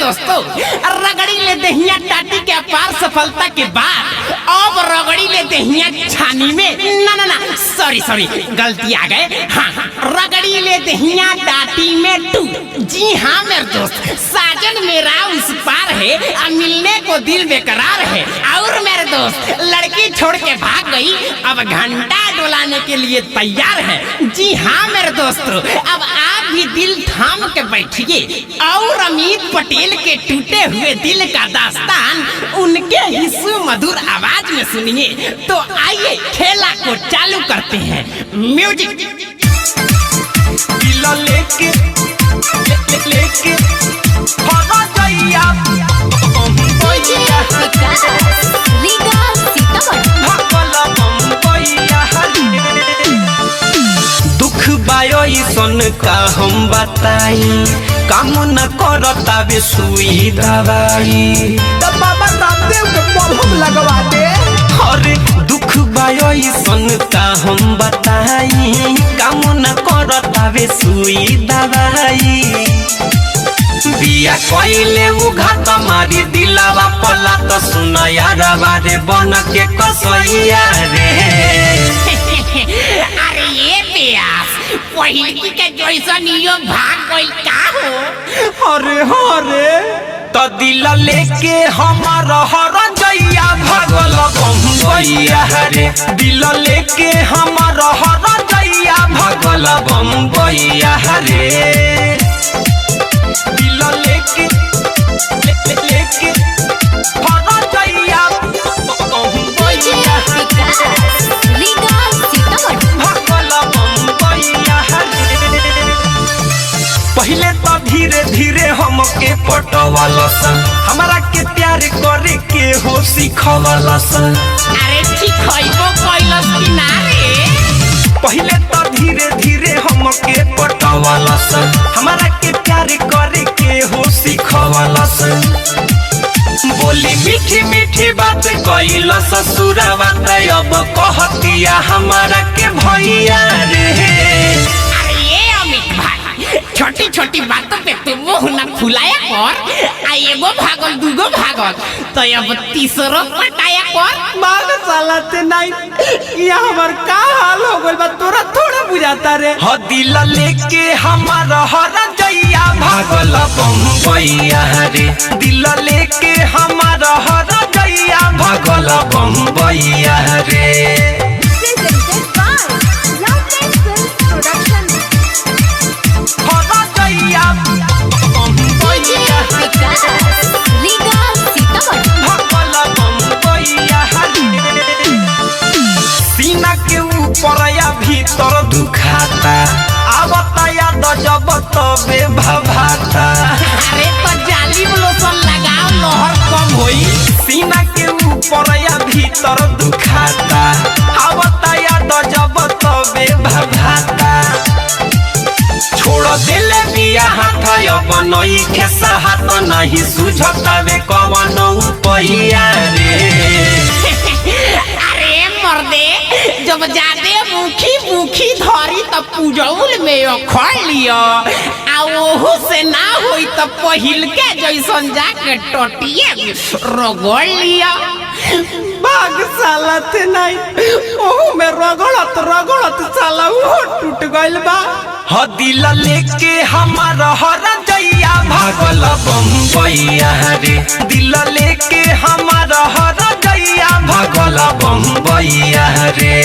दोस्तों, रगड़ी ले दहिया टाटी के अपार सफलता के बाद अब रगड़ी ले दहिया छानी में ना सॉरी गलती आ गए। हाँ, रगड़ी ले दहिया टाटी में टू। जी हाँ मेरे दोस्त, साजन मेरा उस पार है, मिलने को दिल बेकरार है। और मेरे दोस्त लड़की छोड़ के भाग गई, अब घंटा डोलाने के लिए तैयार है। जी हाँ मेरे दोस्तों, अब आप भी दिल थाम के बैठिए और अमित पटेल के टूटे हुए दिल का दास्तान उनके हिस्सू मधुर आवाज में सुनिए। तो आइए खेला को चालू करते हैं। म्यूजिक। दिल लेके हरा जइया दुख बायो सन का हम बताई, काम न करता बे सुई दवाई। बाबा रामदेव के प्रभाव लगवा दे। अरे दुख बायो सन का हम बताई, काम न करता बे सुई दवाई। बिया कइले उघात मारी दिलावा पला तो सुना यार बारे बन के कसैया रे। अरे ये प्यास पहिलकी के जैसन यो भाग गइल का हो? अरे तो दिल लेके हमार हर जइया भगल बम्बैया रे। दिल लेके हमार हर जइया भगल बम्बैया रे। दिल लेके हर जइया बम्बैया भगल बम्बैया रे। पहले तो धीरे धीरे हमके पटवाला सन, हमारा के प्यार करे के हो सिखवाला सन। अरे ठीक खइबो कइलस कि ना रे? पहले तो धीरे धीरे हमके पटवाला सन, हमारा के प्यार करे के हो सिखवाला सन। बोली मीठी मीठी बात कइला ससुरावा अब कहतिया हमारा के भैया रे। अरे ये अमित भाई, छोटी छोटी बातों पे तुम मुंह ना फुलाया कर। आ एगो भागल दूगो भागल तो अब तीसरो पटाया कर। मार साला ते नहीं, ये हमार का हाल हो गइल बा तोरा थोड़ा बुझाता रे। ह दिल लेके हमार हर जइया भागल बम्बैया रे। दिल लेके हमार हर जइया भागल बम्बैया रे। हर जइया बम्बैया भागल बम्बैया रे। सीना के ऊपर या भीतर दुखाता, आवता याद जब तबे भभाता। अरे तो जाली लोशन लगाओ, लहर कम होई। सीना के ऊपर या भीतर दुखाता, आवता याद जब तबे भभाता। छोड़ दिले बिया हाथ अब नई खेसा हाथ नहीं सुझता बे कवन उपैया रे। अरे मर्दे, जब जादे मुखी धरी तब पूजौल में अखड़ लिया, आ ओहू से ना होई तब पहिल के जैसन जाके टटिए रगड़ लिया। भाग साला ते नहीं, ओहू में रगड़त साला वो टूट गइल बा। ह दिल लेके हमार हर जइया भागल बम्बैया रे। दिल लेके हमार हर जइया भागल बम्बैया रे।